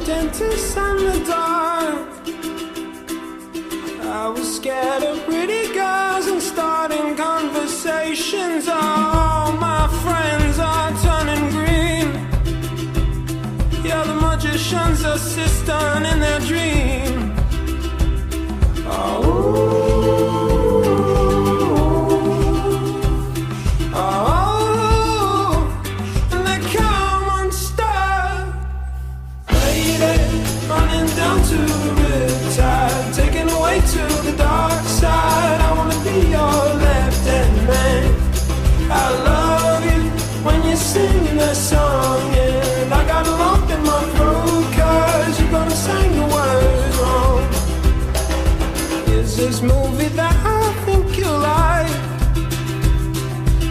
dentist and the dark. I was scared of pretty girls and starting conversations. All my friends are turning green. Yeah, the magician's assistant in their dream. Oh. Down to the riptide, taken away to the dark side. I wanna be your left-hand man. I love you when you're singing that song, and I got a lump in my throat 'cause you're gonna sing the words wrong. Is this movie that I think you like?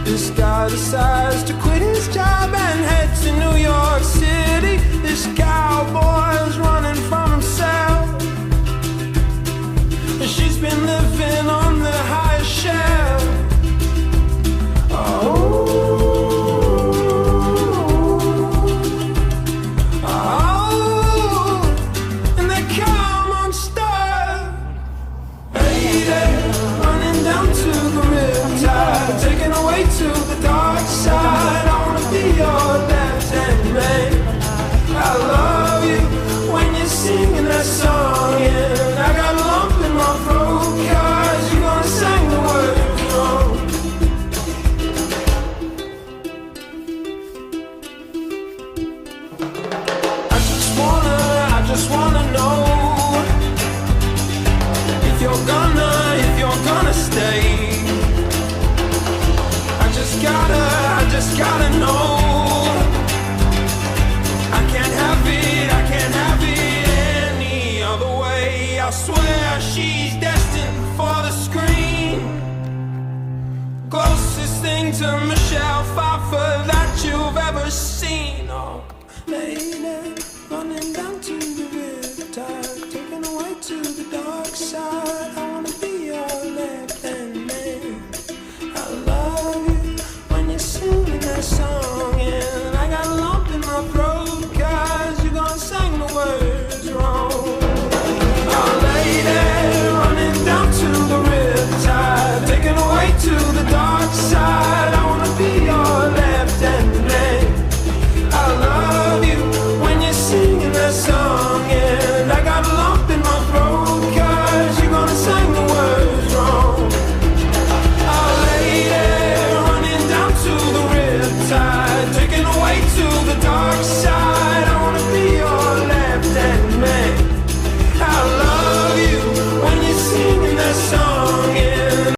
This guy decides to quit his job and head to New York City. This cowboy's running from himself. She's been living on the highest shelf. Oh, oh, and they come unstuck. Lady, running down to the riptide, taken away to the dark side. I wanna be your left-hand man. I love you when you're singing that song, and I got a lump in my throat 'cause you're gonna sing the words wrong. I just wanna know if you're gonna stay. I just gotta know. I can't have it any other way. I swear she's destined for the screen. Closest thing to Michelle Pfeiffer that you've ever seen. Oh, lady, running down to the riptide, taken away to the dark side.